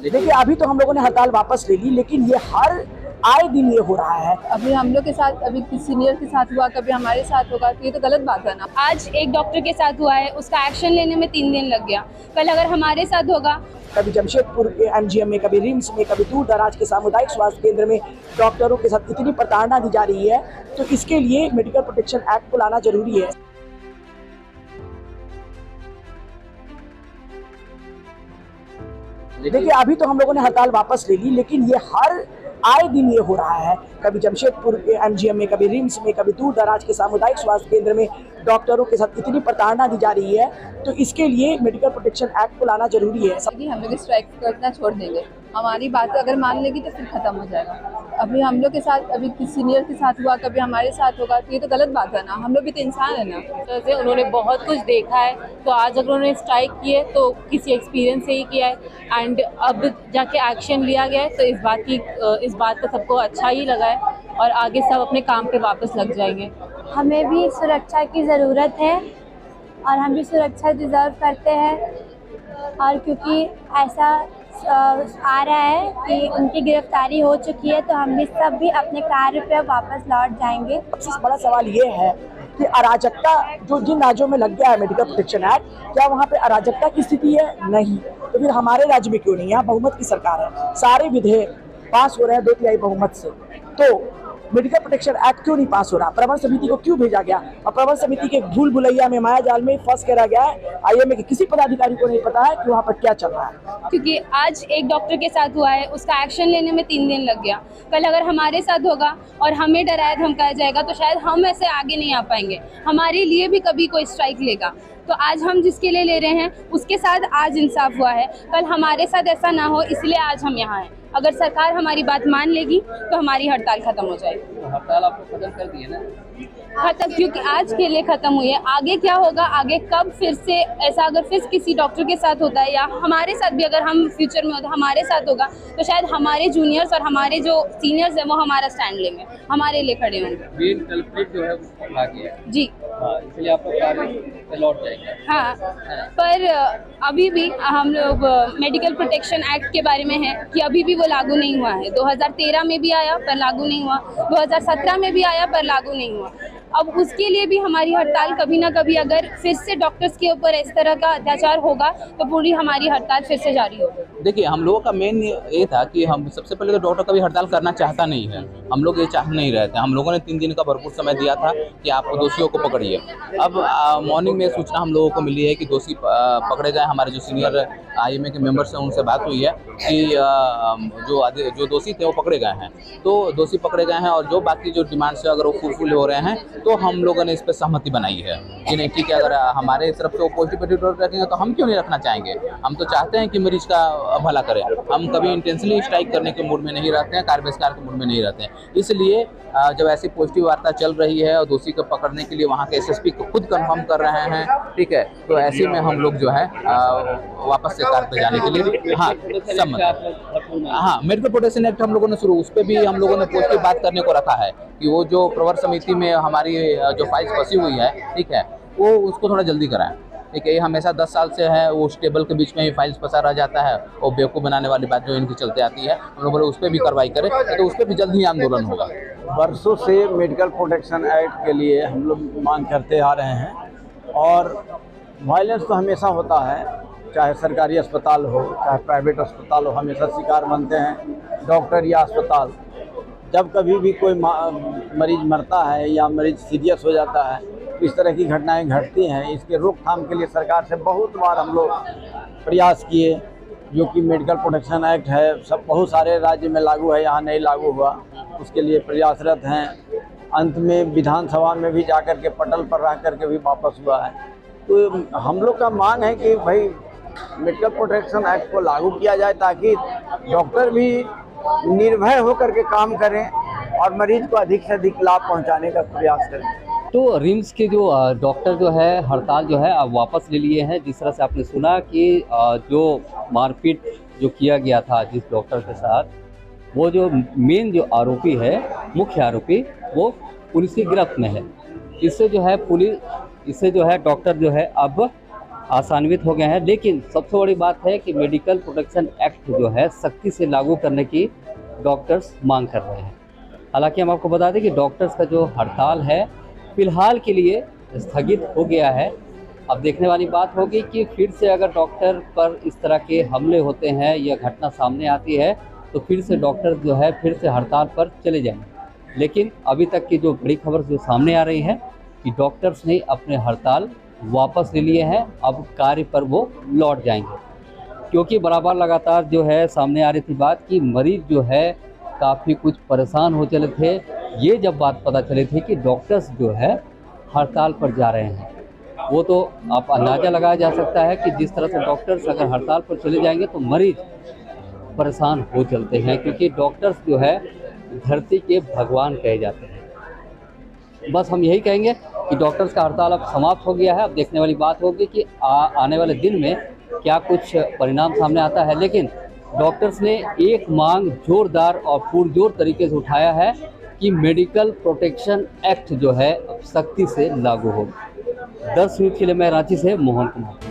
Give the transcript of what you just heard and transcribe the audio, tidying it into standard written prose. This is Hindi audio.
देखिए अभी तो हम लोगों ने हड़ताल वापस ले ली, लेकिन ये हर आए दिन ये हो रहा है। अभी हम लोग के साथ, अभी सीनियर के साथ हुआ, कभी हमारे साथ होगा, तो ये तो गलत बात है ना। आज एक डॉक्टर के साथ हुआ है, उसका एक्शन लेने में 3 दिन लग गया। कल अगर हमारे साथ होगा, कभी जमशेदपुर के एमजीएम में, कभी रिम्स में, कभी दूर दराज के सामुदायिक स्वास्थ्य केंद्र में डॉक्टरों के साथ इतनी प्रताड़ना दी जा रही है, तो इसके लिए मेडिकल प्रोटेक्शन एक्ट को लाना जरूरी है। देखिए अभी तो हम लोगों ने हड़ताल वापस ले ली, लेकिन ये हर आए दिन ये हो रहा है। कभी जमशेदपुर के एमजीएम में, कभी रिम्स में, कभी दूर दराज के सामुदायिक स्वास्थ्य केंद्र में डॉक्टरों के साथ इतनी प्रताड़ना दी जा रही है, तो इसके लिए मेडिकल प्रोटेक्शन एक्ट को लाना जरूरी है। हम लोग स्ट्राइक करना छोड़ देंगे, हमारी बात अगर मान लेगी तो फिर खत्म हो जाएगा। अभी हम लोग के साथ, अभी सीनियर के साथ हुआ, कभी हमारे साथ होगा, तो ये तो गलत बात है ना। हम लोग भी तो इंसान है ना। जैसे उन्होंने बहुत कुछ देखा है, तो आज अगर उन्होंने स्ट्राइक की है तो किसी एक्सपीरियंस से ही किया है, एंड अब जाके एक्शन लिया गया है, तो इस बात का सबको अच्छा ही लगा है और आगे सब अपने काम पे वापस लग जाएंगे। हमें भी सुरक्षा की ज़रूरत है और हम भी सुरक्षा डिज़र्व करते हैं, और क्योंकि ऐसा आ रहा है कि उनकी गिरफ्तारी हो चुकी है, तो हम भी सब भी अपने कार्य पे वापस लौट जाएंगे। सबसे बड़ा सवाल ये है कि अराजकता जो जिन राज्यों में लग गया है मेडिकल प्रोटेक्शन एक्ट, क्या वहाँ पे अराजकता की स्थिति है? नहीं। तो फिर हमारे राज्य में क्यों नहीं? यहाँ बहुमत की सरकार है, सारे विधेयक पास हो रहे हैं 2/3 बहुमत से, तो मेडिकल प्रोटेक्शन एक्ट क्यों नहीं पास हो रहा? प्रवर समिति को क्यों भेजा गया? और प्रवर समिति के भूल भुलैया में, माया जाल में फंस के रह गया है। आईएमए के किसी पदाधिकारी को नहीं पता है कि वहाँ पर क्या चल रहा है। क्योंकि आज एक डॉक्टर के साथ हुआ है, उसका एक्शन लेने में 3 दिन लग गया। कल अगर हमारे साथ होगा और हमें डराया धमकाया जाएगा, तो शायद हम ऐसे आगे नहीं आ पाएंगे। हमारे लिए भी कभी कोई स्ट्राइक लेगा, तो आज हम जिसके लिए ले रहे हैं उसके साथ आज इंसाफ हुआ है, कल हमारे साथ ऐसा ना हो, इसलिए आज हम यहाँ हैं। अगर सरकार हमारी बात मान लेगी तो हमारी हड़ताल खत्म हो जाएगी। तो हड़ताल आपको खत्म कर दी है ना? खत्म, क्योंकि आज के लिए खत्म हुई है। आगे क्या होगा, आगे कब फिर से ऐसा अगर फिर किसी डॉक्टर के साथ होता है या हमारे साथ भी अगर हम फ्यूचर में होता हमारे साथ होगा, तो शायद हमारे जूनियर्स और हमारे जो सीनियर्स हैं वो हमारा स्टैंड लेंगे, हमारे लिए खड़े होंगे। मेन कल्प्रिट जो है उसको पकड़ा गया है। जी हाँ, इसलिए आप लोग कार्य पे लौट जाएंगे। हाँ, पर अभी भी हम लोग मेडिकल प्रोटेक्शन एक्ट के बारे में है कि अभी भी वो लागू नहीं हुआ है। 2013 में भी आया पर लागू नहीं हुआ, 2017 में भी आया पर लागू नहीं हुआ। अब उसके लिए भी हमारी हड़ताल कभी ना कभी, अगर फिर से डॉक्टर्स के ऊपर इस तरह का अत्याचार होगा, तो पूरी हमारी हड़ताल फिर से जारी होगी। देखिए हम लोगों का मेन ये था कि हम सबसे पहले तो डॉक्टर कभी हड़ताल करना चाहता नहीं है, हम लोग ये चाह नहीं रहे थे। हम लोगों ने 3 दिन का भरपूर समय दिया था कि आप दोषियों को पकड़िए। अब मॉर्निंग में सूचना हम लोगों को मिली है कि दोषी पकड़े गए। हमारे जो सीनियर आईएमए के मेंबर्स हैं उनसे बात हुई है कि जो दोषी थे वो पकड़े गए हैं, तो दोषी पकड़े गए हैं और जो बाकी जो डिमांड्स है अगर वो फुलफिल हो रहे हैं तो हम लोगों ने इस पर सहमति बनाई है कि नहीं ठीक है, अगर हमारे तरफ से वो पॉजिटिव रखेंगे तो हम क्यों नहीं रखना चाहेंगे। हम तो चाहते हैं कि मरीज का भला करें। हम कभी इंटेंशनली स्ट्राइक करने के मूड में नहीं रहते हैं, कार्य बहिष्कार के मूड में नहीं रहते हैं। इसलिए जब ऐसी पॉजिटिव वार्ता चल रही है और दोषी को पकड़ने के लिए वहाँ के एसएसपी को खुद कंफर्म कर रहे हैं, ठीक है, तो ऐसे में हम लोग जो है वापस से कार्य पे जाने के लिए सम्मत। हाँ, मेडिकल प्रोटेक्शन एक्ट हम लोगों ने उस पर भी हम लोगों ने पॉजिटिव बात करने को रखा है कि वो जो प्रवर समिति में हमारी जो फाइल्स फंसी हुई है, ठीक है, वो उसको थोड़ा जल्दी कराएं। ठीक है, ये हमेशा 10 साल से है, वो टेबल के बीच में ही फाइल्स फंसा रह जाता है और बेवकूफ़ बनाने वाली बात जो इनकी चलते आती है, हम लोग बोले उस पर भी कार्रवाई करें, तो उस पर भी जल्द ही आंदोलन होगा। वर्षों से मेडिकल प्रोटेक्शन एक्ट के लिए हम लोग मांग करते आ रहे हैं और वायलेंस तो हमेशा होता है, चाहे सरकारी अस्पताल हो चाहे प्राइवेट अस्पताल हो, हमेशा शिकार बनते हैं डॉक्टर या अस्पताल। जब कभी भी कोई मरीज मरता है या मरीज सीरियस हो जाता है, तो इस तरह की घटनाएं घटती हैं। इसके रोकथाम के लिए सरकार से बहुत बार हम लोग प्रयास किए, जो कि मेडिकल प्रोटेक्शन एक्ट है सब बहुत सारे राज्य में लागू है, यहाँ नहीं लागू हुआ, उसके लिए प्रयासरत हैं। अंत में विधानसभा में भी जाकर के पटल पर रह करके भी वापस हुआ है। तो हम लोग का मांग है कि भाई मेडिकल प्रोटेक्शन एक्ट को लागू किया जाए ताकि डॉक्टर भी निर्भय होकर के काम करें और मरीज को अधिक से अधिक लाभ पहुंचाने का प्रयास करें। तो रिम्स के जो डॉक्टर जो है हड़ताल जो है अब वापस ले लिए हैं। जिस तरह से आपने सुना कि जो मारपीट जो किया गया था जिस डॉक्टर के साथ, वो जो मेन जो आरोपी है, मुख्य आरोपी, वो पुलिस की गिरफ्त में है। इससे जो है डॉक्टर जो है अब आसान्वित हो गए हैं, लेकिन सबसे बड़ी बात है कि मेडिकल प्रोटेक्शन एक्ट जो है सख्ती से लागू करने की डॉक्टर्स मांग कर रहे हैं। हालांकि हम आपको बता दें कि डॉक्टर्स का जो हड़ताल है फिलहाल के लिए स्थगित हो गया है। अब देखने वाली बात होगी कि फिर से अगर डॉक्टर पर इस तरह के हमले होते हैं या घटना सामने आती है तो फिर से डॉक्टर जो है फिर से हड़ताल पर चले जाएंगे। लेकिन अभी तक की जो बड़ी खबर जो सामने आ रही है कि डॉक्टर्स ने अपने हड़ताल वापस ले लिए हैं, अब कार्य पर वो लौट जाएंगे। क्योंकि बराबर लगातार जो है सामने आ रही थी बात कि मरीज जो है काफ़ी कुछ परेशान हो चले थे। ये जब बात पता चली थी कि डॉक्टर्स जो है हड़ताल पर जा रहे हैं, वो तो आप अंदाज़ा लगाया जा सकता है कि जिस तरह से डॉक्टर्स अगर हड़ताल पर चले जाएंगे तो मरीज परेशान हो चलते हैं, क्योंकि डॉक्टर्स जो है धरती के भगवान कहे जाते हैं। बस हम यही कहेंगे कि डॉक्टर्स का हड़ताल अब समाप्त हो गया है। अब देखने वाली बात होगी कि आने वाले दिन में क्या कुछ परिणाम सामने आता है। लेकिन डॉक्टर्स ने एक मांग जोरदार और पुरजोर तरीके से उठाया है कि मेडिकल प्रोटेक्शन एक्ट जो है अब सख्ती से लागू हो। 10 न्यूज़ के लिए मैं रांची से मोहन कुमार।